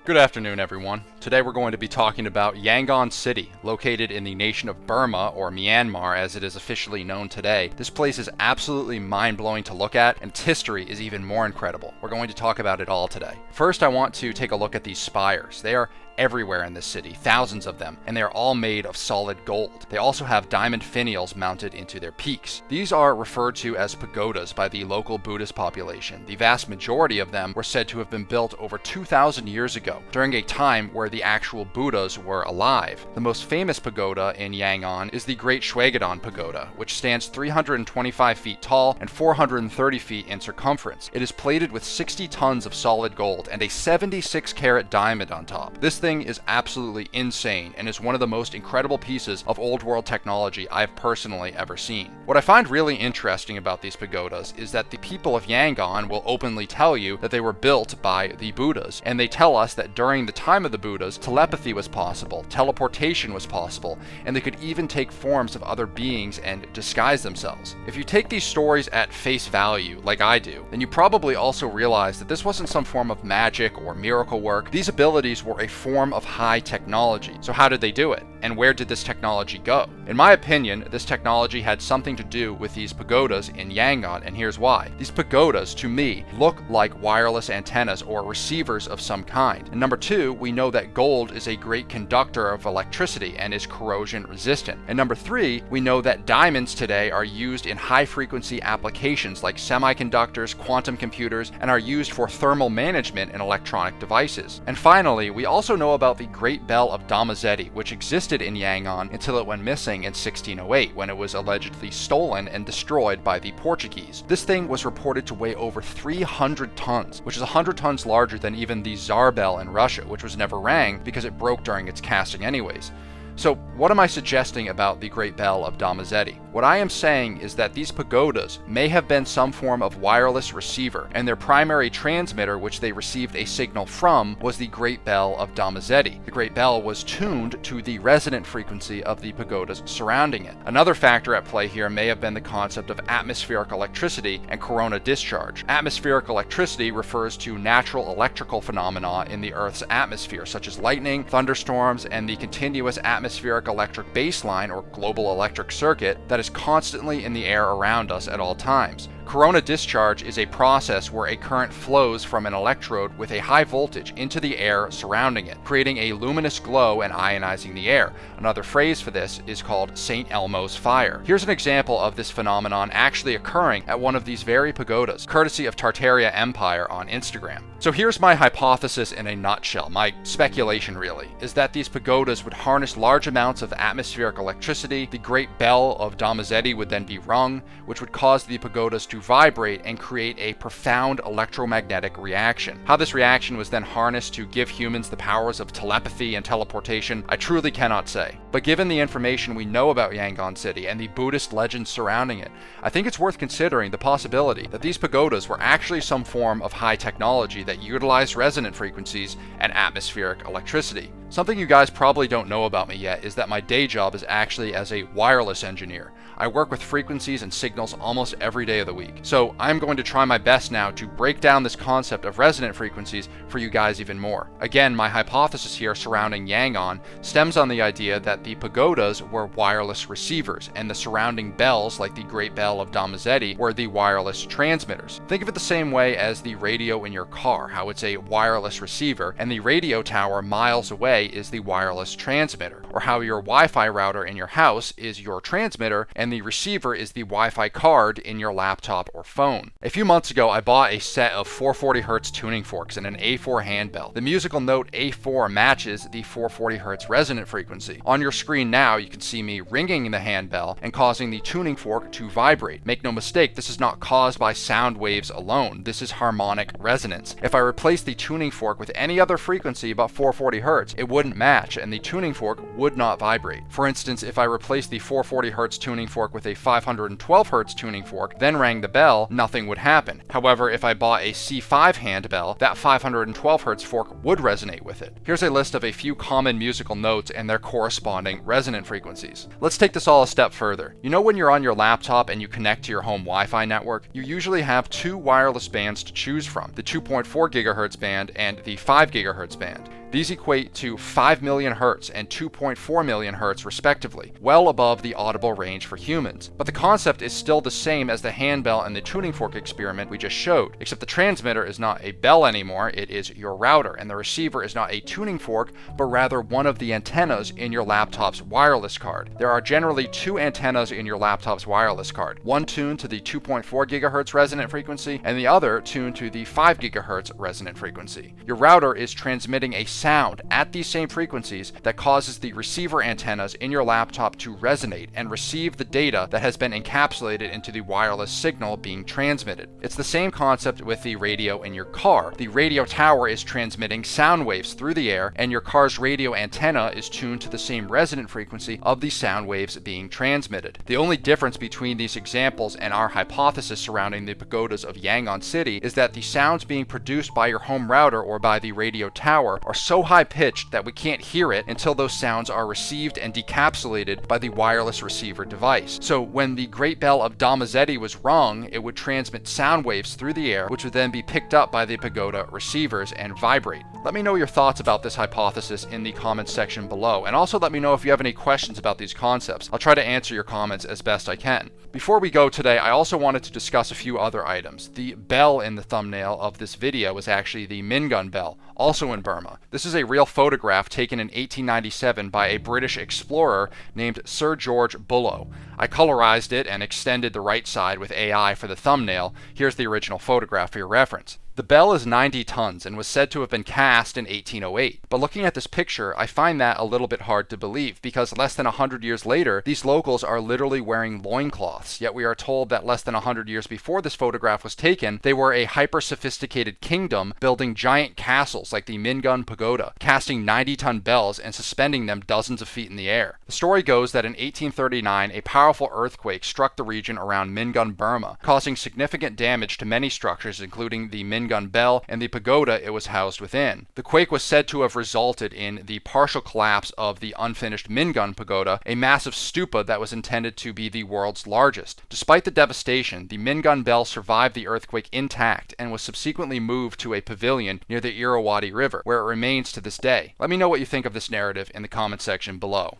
Good afternoon, everyone. Today we're going to be talking about Yangon City, located in the nation of Burma, or Myanmar as it is officially known today. This place is absolutely mind-blowing to look at, and its history is even more incredible. We're going to talk about it all today. First, I want to take a look at these spires. They are everywhere in this city, thousands of them, and they are all made of solid gold. They also have diamond finials mounted into their peaks. These are referred to as pagodas by the local Buddhist population. The vast majority of them were said to have been built over 2,000 years ago, during a time where the actual Buddhas were alive. The most famous pagoda in Yangon is the Great Shwedagon Pagoda, which stands 325 feet tall and 430 feet in circumference. It is plated with 60 tons of solid gold and a 76-carat diamond on top. This thing is absolutely insane and is one of the most incredible pieces of old world technology I've personally ever seen. What I find really interesting about these pagodas is that the people of Yangon will openly tell you that they were built by the Buddhas, and they tell us that during the time of the Buddhas, telepathy was possible, teleportation was possible, and they could even take forms of other beings and disguise themselves. If you take these stories at face value, like I do, then you probably also realize that this wasn't some form of magic or miracle work. These abilities were a form of high technology. So how did they do it? And where did this technology go? In my opinion, this technology had something to do with these pagodas in Yangon, and here's why. These pagodas, to me, look like wireless antennas or receivers of some kind. And number two, we know that gold is a great conductor of electricity and is corrosion resistant. And number three, we know that diamonds today are used in high-frequency applications like semiconductors, quantum computers, and are used for thermal management in electronic devices. And finally, we also know about the Great Bell of Dhammazedi, which existed in Yangon until it went missing in 1608 when it was allegedly stolen and destroyed by the Portuguese. This thing was reported to weigh over 300 tons, which is 100 tons larger than even the Tsar bell in Russia, which was never rang because it broke during its casting anyways. So what am I suggesting about the Great Bell of Dhammazedi? What I am saying is that these pagodas may have been some form of wireless receiver, and their primary transmitter, which they received a signal from, was the Great Bell of Dhammazedi. The Great Bell was tuned to the resonant frequency of the pagodas surrounding it. Another factor at play here may have been the concept of atmospheric electricity and corona discharge. Atmospheric electricity refers to natural electrical phenomena in the Earth's atmosphere, such as lightning, thunderstorms, and the continuous atmospheric electric baseline or global electric circuit that is constantly in the air around us at all times. Corona discharge is a process where a current flows from an electrode with a high voltage into the air surrounding it, creating a luminous glow and ionizing the air. Another phrase for this is called St. Elmo's fire. Here's an example of this phenomenon actually occurring at one of these very pagodas, courtesy of Tartaria Empire on Instagram. So here's my hypothesis in a nutshell, my speculation really, is that these pagodas would harness large amounts of atmospheric electricity. The Great Bell of Dhammazedi would then be rung, which would cause the pagodas to vibrate and create a profound electromagnetic reaction. How this reaction was then harnessed to give humans the powers of telepathy and teleportation, I truly cannot say. But given the information we know about Yangon City and the Buddhist legends surrounding it, I think it's worth considering the possibility that these pagodas were actually some form of high technology that utilized resonant frequencies and atmospheric electricity. Something you guys probably don't know about me yet is that my day job is actually as a wireless engineer. I work with frequencies and signals almost every day of the week. So I'm going to try my best now to break down this concept of resonant frequencies for you guys even more. Again, my hypothesis here surrounding Yangon stems on the idea that the pagodas were wireless receivers, and the surrounding bells, like the Great Bell of Dhammazedi, were the wireless transmitters. Think of it the same way as the radio in your car, how it's a wireless receiver, and the radio tower miles away is the wireless transmitter, or how your Wi-Fi router in your house is your transmitter and the receiver is the Wi-Fi card in your laptop or phone. A few months ago, I bought a set of 440 Hz tuning forks and an A4 handbell. The musical note A4 matches the 440 Hz resonant frequency. On your screen now, you can see me ringing the handbell and causing the tuning fork to vibrate. Make no mistake, this is not caused by sound waves alone. This is harmonic resonance. If I replace the tuning fork with any other frequency but 440 Hz, it wouldn't match and the tuning fork would not vibrate. For instance, if I replaced the 440 Hz tuning fork with a 512 Hz tuning fork, then rang the bell, nothing would happen. However, if I bought a C5 handbell, that 512 Hz fork would resonate with it. Here's a list of a few common musical notes and their corresponding resonant frequencies. Let's take this all a step further. You know when you're on your laptop and you connect to your home Wi-Fi network, you usually have two wireless bands to choose from, the 2.4 GHz band and the 5 GHz band. These equate to 5 million Hz and 2.4 million Hz respectively, well above the audible range for humans. But the concept is still the same as the handbell and the tuning fork experiment we just showed, except the transmitter is not a bell anymore, it is your router, and the receiver is not a tuning fork, but rather one of the antennas in your laptop's wireless card. There are generally two antennas in your laptop's wireless card, one tuned to the 2.4 GHz resonant frequency and the other tuned to the 5 GHz resonant frequency. Your router is transmitting a sound at these same frequencies that causes the receiver antennas in your laptop to resonate and receive the data that has been encapsulated into the wireless signal being transmitted. It's the same concept with the radio in your car. The radio tower is transmitting sound waves through the air, and your car's radio antenna is tuned to the same resonant frequency of the sound waves being transmitted. The only difference between these examples and our hypothesis surrounding the pagodas of Yangon City is that the sounds being produced by your home router or by the radio tower are so high-pitched that we can't hear it until those sounds are received and decapsulated by the wireless receiver device. So when the Great Bell of Dhammazedi was rung, it would transmit sound waves through the air, which would then be picked up by the pagoda receivers and vibrate. Let me know your thoughts about this hypothesis in the comments section below, and also let me know if you have any questions about these concepts. I'll try to answer your comments as best I can. Before we go today, I also wanted to discuss a few other items. The bell in the thumbnail of this video is actually the Mingun bell, also in Burma. This is a real photograph taken in 1897 by a British explorer named Sir George Bullough. I colorized it and extended the right side with AI for the thumbnail. Here's the original photograph for your reference. The bell is 90 tons and was said to have been cast in 1808. But looking at this picture, I find that a little bit hard to believe, because less than 100 years later, these locals are literally wearing loincloths. Yet we are told that less than 100 years before this photograph was taken, they were a hyper-sophisticated kingdom building giant castles like the Mingun Pagoda, casting 90-ton bells and suspending them dozens of feet in the air. The story goes that in 1839, a powerful earthquake struck the region around Mingun, Burma, causing significant damage to many structures, including the Mingun bell and the pagoda it was housed within. The quake was said to have resulted in the partial collapse of the unfinished Mingun Pagoda, a massive stupa that was intended to be the world's largest. Despite the devastation, the Mingun bell survived the earthquake intact and was subsequently moved to a pavilion near the Irrawaddy River, where it remains to this day. Let me know what you think of this narrative in the comments section below.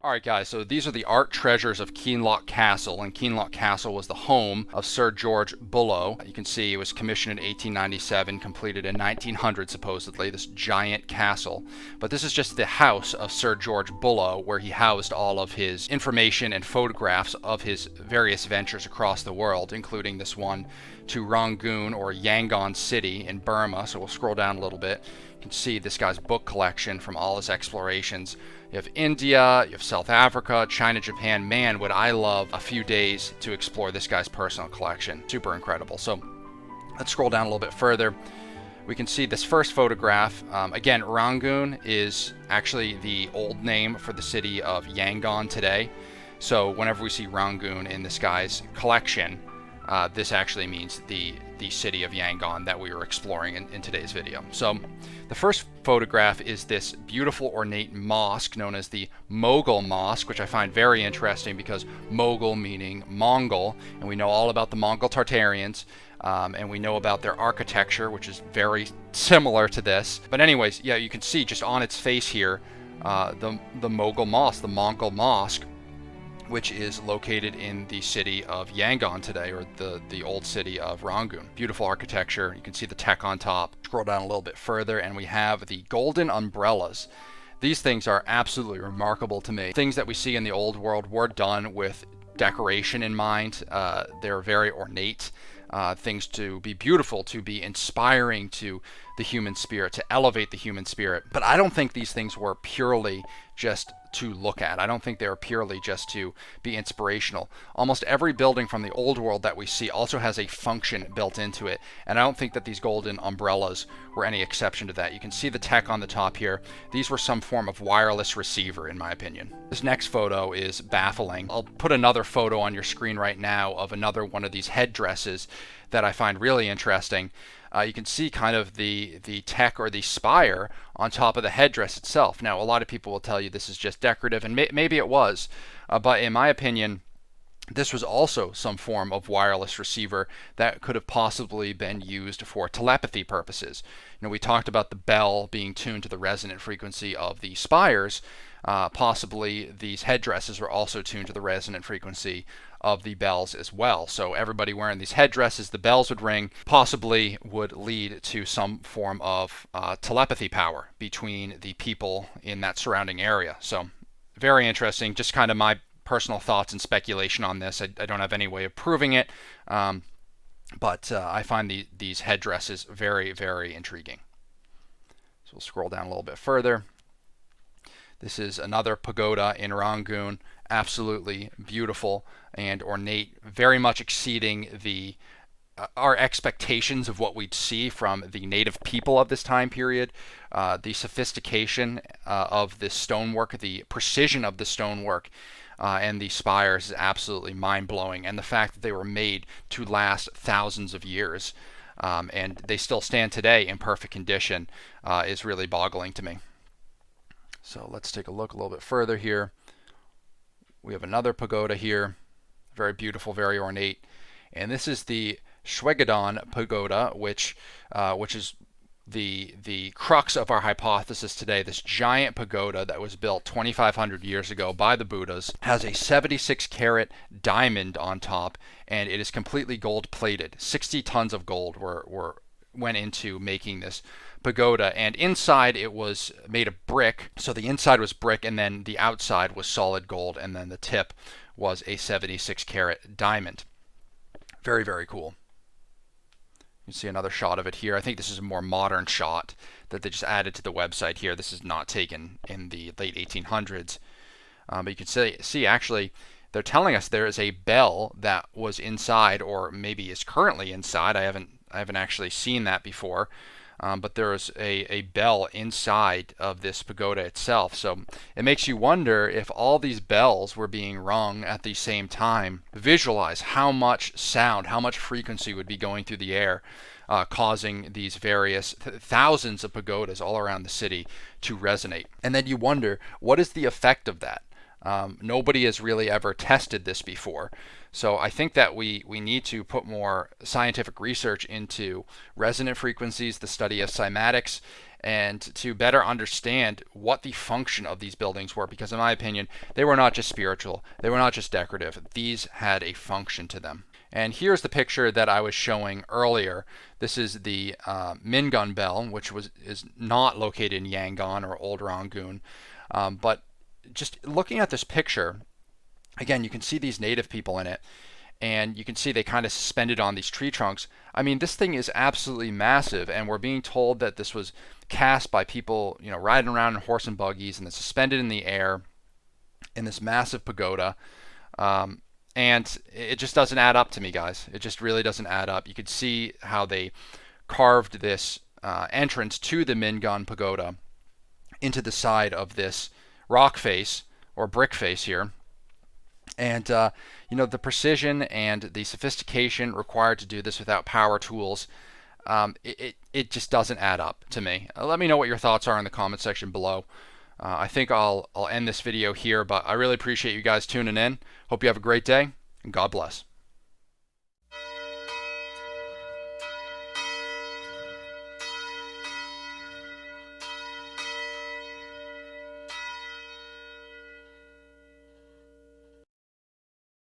Alright guys, so these are the art treasures of Kinloch Castle, and Kinloch Castle was the home of Sir George Bullough. You can see it was commissioned in 1897, completed in 1900 supposedly, this giant castle. But this is just the house of Sir George Bullough, where he housed all of his information and photographs of his various ventures across the world, including this one to Rangoon or Yangon City in Burma. So we'll scroll down a little bit. You can see this guy's book collection from all his explorations. You have India, you have South Africa, China, Japan. Man, would I love a few days to explore this guy's personal collection. Super incredible. So let's scroll down a little bit further. We can see this first photograph. Again, Rangoon is actually the old name for the city of Yangon today. So whenever we see Rangoon in this guy's collection, this actually means the city of Yangon that we were exploring in today's video. So the first photograph is this beautiful ornate mosque known as the Mughal Mosque, which I find very interesting because Mughal meaning Mongol, and we know all about the Mongol Tartarians, and we know about their architecture, which is very similar to this. But anyways, yeah, you can see just on its face here the Mughal Mosque, the Mongol Mosque, which is located in the city of Yangon today, or the old city of Rangoon. Beautiful architecture. You can see the tech on top. Scroll down a little bit further and we have the golden umbrellas. These things are absolutely remarkable to me. Things that we see in the old world were done with decoration in mind. They're very ornate. Things to be beautiful, to be inspiring, to the human spirit, to elevate the human spirit. But I don't think these things were purely just to look at. I don't think they were purely just to be inspirational. Almost every building from the old world that we see also has a function built into it, and I don't think that these golden umbrellas were any exception to that. You can see the tech on the top here. These were some form of wireless receiver, in my opinion. This next photo is baffling. I'll put another photo on your screen right now of another one of these headdresses that I find really interesting. You can see kind of the tech or the spire on top of the headdress itself. Now, a lot of people will tell you this is just decorative, and maybe it was, but in my opinion, this was also some form of wireless receiver that could have possibly been used for telepathy purposes. You know, we talked about the bell being tuned to the resonant frequency of the spires. Possibly these headdresses were also tuned to the resonant frequency of the bells as well. So everybody wearing these headdresses, the bells would ring, possibly would lead to some form of telepathy power between the people in that surrounding area. So very interesting, just kind of my personal thoughts and speculation on this. I don't have any way of proving it, but I find these headdresses very, very intriguing. So we'll scroll down a little bit further. This is another pagoda in Rangoon, absolutely beautiful and ornate, very much exceeding our expectations of what we'd see from the native people of this time period. The sophistication of this stonework, the precision of the stonework, and the spires is absolutely mind-blowing, and the fact that they were made to last thousands of years and they still stand today in perfect condition is really boggling to me. So let's take a look a little bit further here. We have another pagoda here, very beautiful, very ornate, and this is the Shwedagon Pagoda, which is the crux of our hypothesis today. This giant pagoda that was built 2,500 years ago by the Buddhas has a 76 carat diamond on top, and it is completely gold plated. 60 tons of gold went into making this pagoda, and inside it was made of brick. So the inside was brick, and then the outside was solid gold, and then the tip was a 76 carat diamond. Very, very cool. You can see another shot of it here. I think this is a more modern shot that they just added to the website here. This is not taken in the late 1800s. But you can see actually they're telling us there is a bell that was inside, or maybe is currently inside. I haven't actually seen that before. But there is a bell inside of this pagoda itself. So it makes you wonder, if all these bells were being rung at the same time, visualize how much sound, how much frequency would be going through the air, causing these various thousands of pagodas all around the city to resonate. And then you wonder, what is the effect of that? Nobody has really ever tested this before. So I think that we need to put more scientific research into resonant frequencies, the study of cymatics, and to better understand what the function of these buildings were, because in my opinion, they were not just spiritual, they were not just decorative, these had a function to them. And here's the picture that I was showing earlier. This is the Mingun Bell, which is not located in Yangon or Old Rangoon, but just looking at this picture, again, you can see these native people in it, and you can see they kind of suspended on these tree trunks. I mean, this thing is absolutely massive, and we're being told that this was cast by people, you know, riding around in horse and buggies, and then suspended in the air in this massive pagoda. And it just doesn't add up to me, guys. It just really doesn't add up. You could see how they carved this entrance to the Mingun Pagoda into the side of this rock face or brick face here. And you know, the precision and the sophistication required to do this without power tools, it just doesn't add up to me. Let me know what your thoughts are in the comment section below. I think I'll end this video here, but I really appreciate you guys tuning in. Hope you have a great day, and God bless.